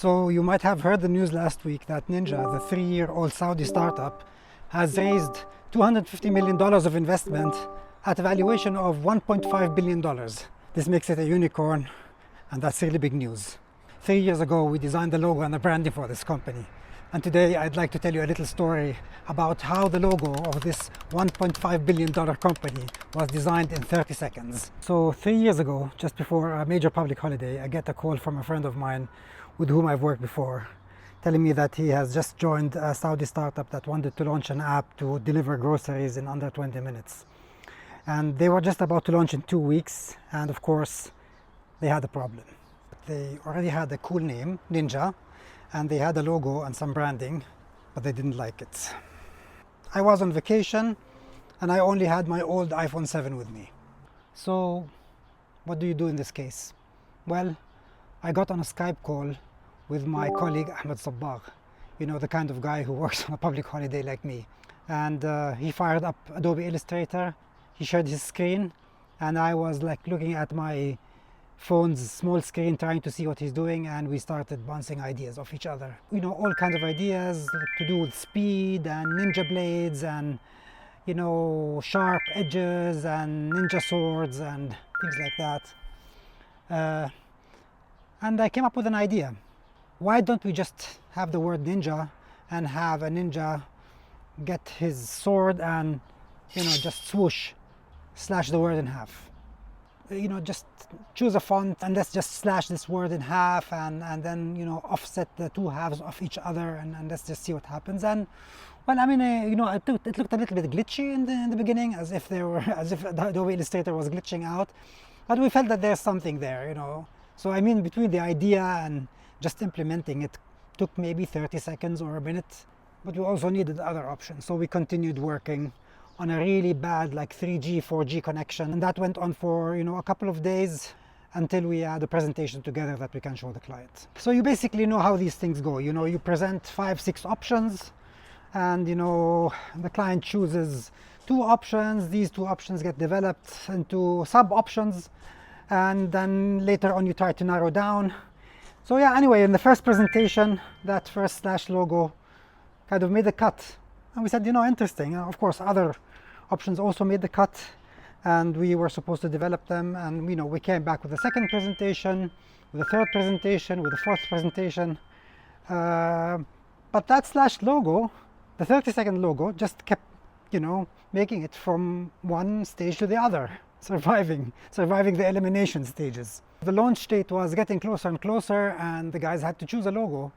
So you might have heard the news last week that Ninja, the 3-year-old Saudi startup, has raised $250 million of investment at a valuation of $1.5 billion. This makes it a unicorn, and that's really big news. 3 years ago, we designed the logo and the branding for this company. And today I'd like to tell you a little story about how the logo of this $1.5 billion company was designed in 30 seconds. So 3 years ago, just before a major public holiday, I get a call from a friend of mine with whom I've worked before, telling me that he has just joined a Saudi startup that wanted to launch an app to deliver groceries in under 20 minutes. And they were just about to launch in 2 weeks, and of course, they had a problem. They already had a cool name, Ninja, and they had a logo and some branding, but they didn't like it. I was on vacation, and I only had my old iPhone 7 with me. So, what do you do in this case? Well, I got on a Skype call with my colleague Ahmad Sabbagh, you know, the kind of guy who works on a public holiday like me. And he fired up Adobe Illustrator, he shared his screen, and I was like looking at my phone's small screen trying to see what he's doing, and we started bouncing ideas off each other. You know, all kinds of ideas to do with speed and ninja blades and, you know, sharp edges and ninja swords and things like that. And I came up with an idea. Why don't we just have the word ninja and have a ninja get his sword and, you know, just swoosh, slash the word in half. You know, just choose a font and let's just slash this word in half and then, you know, offset the two halves of each other and let's just see what happens. And well, I mean, you know, it looked a little bit glitchy in the beginning, as if Adobe Illustrator was glitching out, but we felt that there's something there, you know. So I mean, between the idea and just implementing it took maybe 30 seconds or a minute, but we also needed other options. So we continued working on a really bad like 3G, 4G connection. And that went on for, you know, a couple of days until we had a presentation together that we can show the client. So you basically know how these things go. You know, you present 5-6 options and, you know, the client chooses 2 options. These 2 options get developed into sub options. And then later on you try to narrow down. So yeah, anyway, in the first presentation, that first slash logo kind of made the cut. And we said, you know, interesting. Of course, other options also made the cut, and we were supposed to develop them. And, you know, we came back with a second presentation, with a third presentation, with a fourth presentation. But that slash logo, the 30-second logo, just kept, you know, making it from one stage to the other. Surviving the elimination stages. The launch date was getting closer and closer, and the guys had to choose a logo.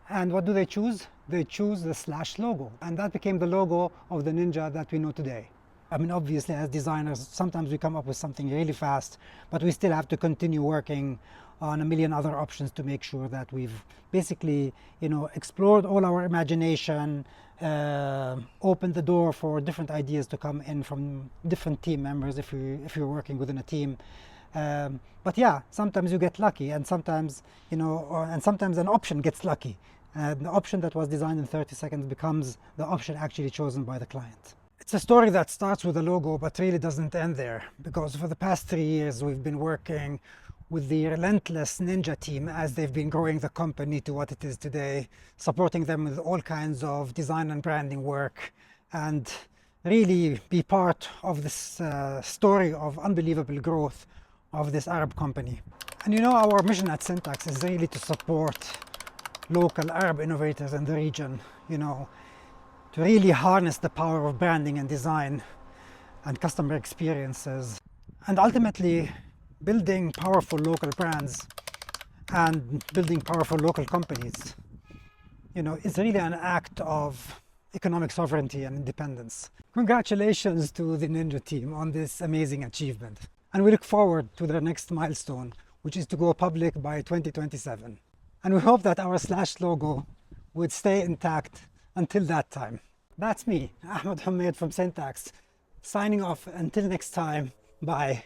And what do they choose? They choose the slash logo. And that became the logo of the Ninja that we know today. I mean, obviously, as designers, sometimes we come up with something really fast, but we still have to continue working on a million other options to make sure that we've basically, you know, explored all our imagination, opened the door for different ideas to come in from different team members if you're working within a team. But yeah, sometimes you get lucky, and sometimes, you know, and sometimes an option gets lucky. The option that was designed in 30 seconds becomes the option actually chosen by the client. It's a story that starts with a logo, but really doesn't end there, because for the past 3 years we've been working with the Relentless Ninja team as they've been growing the company to what it is today, supporting them with all kinds of design and branding work, and really be part of this story of unbelievable growth of this Arab company. And you know, our mission at Syntax is really to support local Arab innovators in the region, you know, to really harness the power of branding and design and customer experiences, and ultimately building powerful local brands and building powerful local companies. You know, it's really an act of economic sovereignty and independence. Congratulations to the Ninja team on this amazing achievement. And we look forward to the next milestone, which is to go public by 2027. And we hope that our slash logo would stay intact until that time. That's me, Ahmad Humeid from Syntax, signing off until next time. Bye.